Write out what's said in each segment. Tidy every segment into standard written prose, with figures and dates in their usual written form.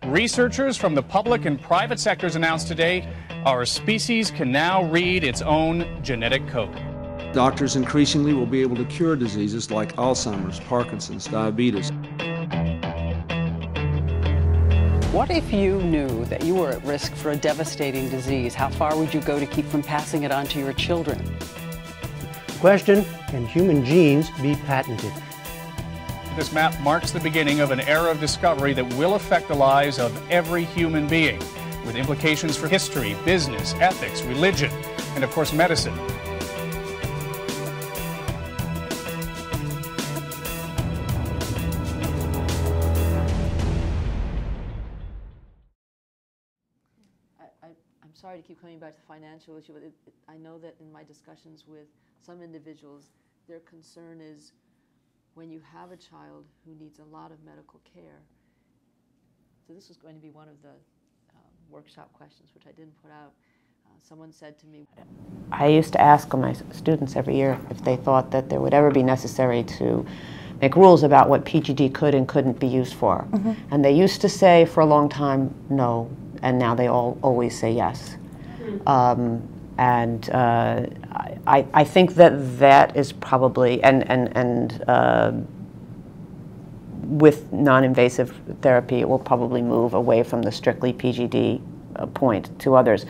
Researchers from the public and private sectors announced today our species can now read its own genetic code. Doctors increasingly will be able to cure diseases like Alzheimer's, Parkinson's, diabetes. What if you knew that you were at risk for a devastating disease? How far would you go to keep from passing it on to your children? Question, can human genes be patented? This map marks the beginning of an era of discovery that will affect the lives of every human being, with implications for history, business, ethics, religion, and of course medicine. I'm sorry to keep coming back to the financial issue, but I know that in my discussions with some individuals, their concern is when you have a child who needs a lot of medical care. So this was going to be one of the workshop questions, which I didn't put out. Someone said to me, I used to ask my students every year if they thought that there would ever be necessary to make rules about what PGD could and couldn't be used for. Mm-hmm. And they used to say for a long time, no, and now they all always say yes. I think that is probably, with non-invasive therapy, it will probably move away from the strictly PGD point to others.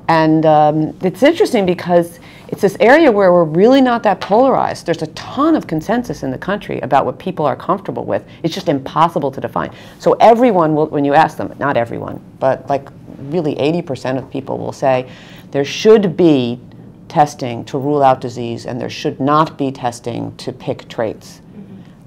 And it's interesting because it's this area where we're really not that polarized. There's a ton of consensus in the country about what people are comfortable with. It's just impossible to define. So everyone will, when you ask them, not everyone, but like really 80% of people will say there should be testing to rule out disease and there should not be testing to pick traits.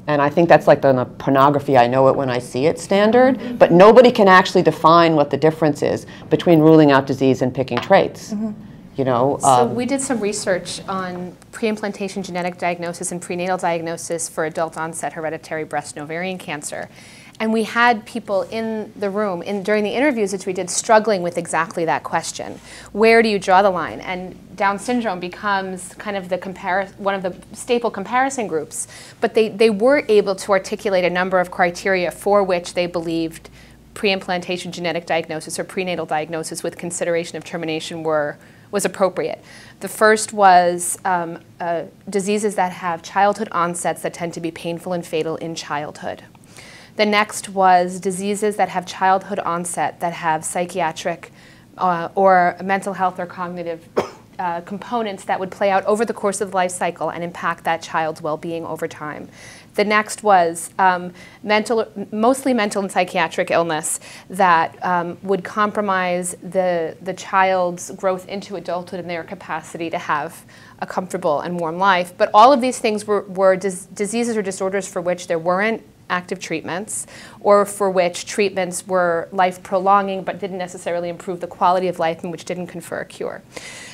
And I think that's like the pornography, I know it when I see it standard, but nobody can actually define what the difference is between ruling out disease and picking traits. Mm-hmm. You know, so we did some research on pre-implantation genetic diagnosis and prenatal diagnosis for adult onset hereditary breast and ovarian cancer. And we had people in the room during the interviews which we did struggling with exactly that question. Where do you draw the line? And Down syndrome becomes kind of one of the staple comparison groups. But they were able to articulate a number of criteria for which they believed pre-implantation genetic diagnosis or prenatal diagnosis with consideration of termination was appropriate. The first was diseases that have childhood onsets that tend to be painful and fatal in childhood. The next was diseases that have childhood onset that have psychiatric or mental health or cognitive components that would play out over the course of the life cycle and impact that child's well-being over time. The next was mostly mental and psychiatric illness that would compromise the child's growth into adulthood and their capacity to have a comfortable and warm life. But all of these things were diseases or disorders for which there weren't active treatments, or for which treatments were life-prolonging but didn't necessarily improve the quality of life and which didn't confer a cure.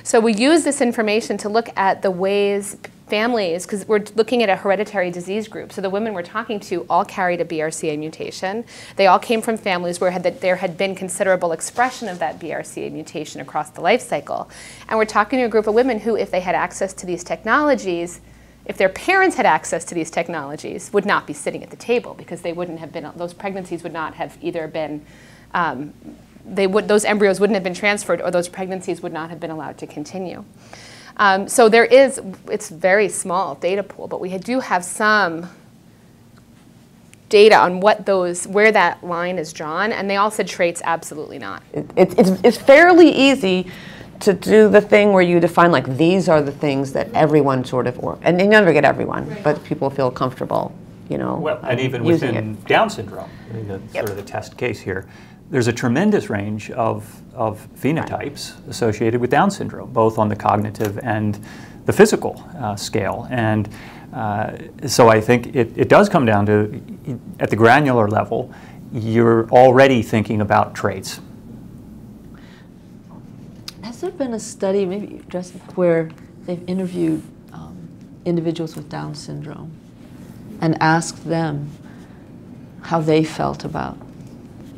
So we use this information to look at the ways families, because we're looking at a hereditary disease group, so the women we're talking to all carried a BRCA mutation. They all came from families where there had been considerable expression of that BRCA mutation across the life cycle. And we're talking to a group of women who, if they had access to these technologies, if their parents had access to these technologies, would not be sitting at the table because they wouldn't have been, those pregnancies would not have either been, those embryos wouldn't have been transferred or those pregnancies would not have been allowed to continue. So it's very small data pool, but we do have some data on where that line is drawn, and they all said traits, absolutely not. It's fairly easy to do the thing where you define, like, these are the things that everyone sort of, and you never get everyone, right, but people feel comfortable, you know. Well, and even within Down syndrome, I mean, sort of the test case here, there's a tremendous range of phenotypes associated with Down syndrome, both on the cognitive and the physical scale. And so I think it does come down to, at the granular level, you're already thinking about traits. Has there been a study, maybe just where they've interviewed individuals with Down syndrome and asked them how they felt about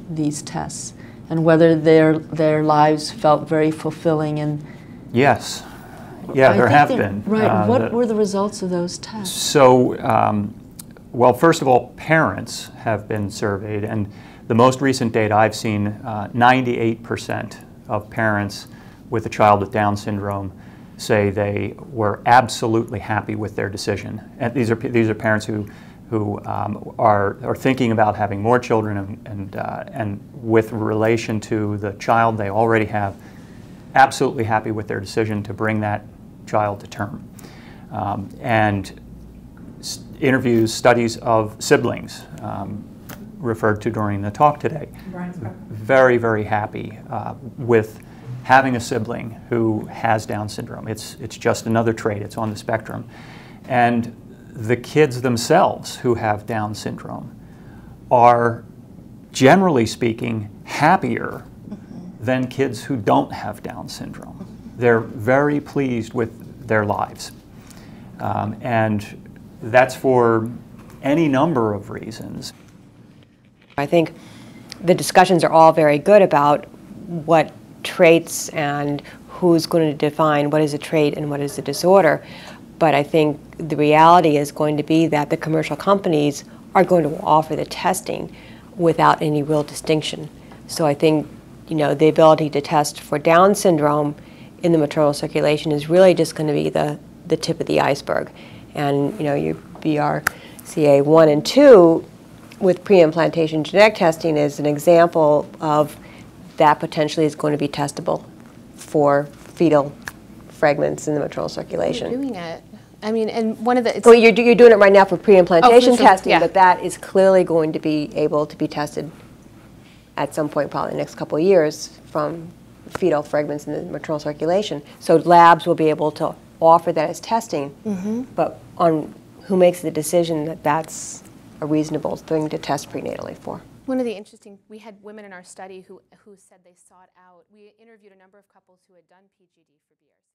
these tests and whether their lives felt very fulfilling? And yes, yeah, there have been. Right. What were the results of those tests? So, well, first of all, parents have been surveyed, and The most recent data I've seen, 98% of parents with a child with Down syndrome say they were absolutely happy with their decision. And these are parents who are thinking about having more children, and with relation to the child they already have, absolutely happy with their decision to bring that child to term. And interviews, studies of siblings referred to during the talk today, very, very happy with having a sibling who has Down syndrome. It's just another trait, it's on the spectrum. And the kids themselves who have Down syndrome are, generally speaking, happier than kids who don't have Down syndrome. They're very pleased with their lives. And that's for any number of reasons. I think the discussions are all very good about what traits and who's going to define what is a trait and what is a disorder. But I think the reality is going to be that the commercial companies are going to offer the testing without any real distinction. So I think, you know, the ability to test for Down syndrome in the maternal circulation is really just going to be the tip of the iceberg. And, you know, your BRCA1 and 2 with pre-implantation genetic testing is an example of that potentially is going to be testable for fetal fragments in the maternal circulation. You're doing it. I mean, and one of the... Well, you're doing it right now for pre-implantation testing, yeah. But that is clearly going to be able to be tested at some point, probably in the next couple of years, from fetal fragments in the maternal circulation. So labs will be able to offer that as testing, but on who makes the decision that that's a reasonable thing to test prenatally for. One of the interesting, we had women in our study who said they sought out, we interviewed a number of couples who had done PGD for BRCA.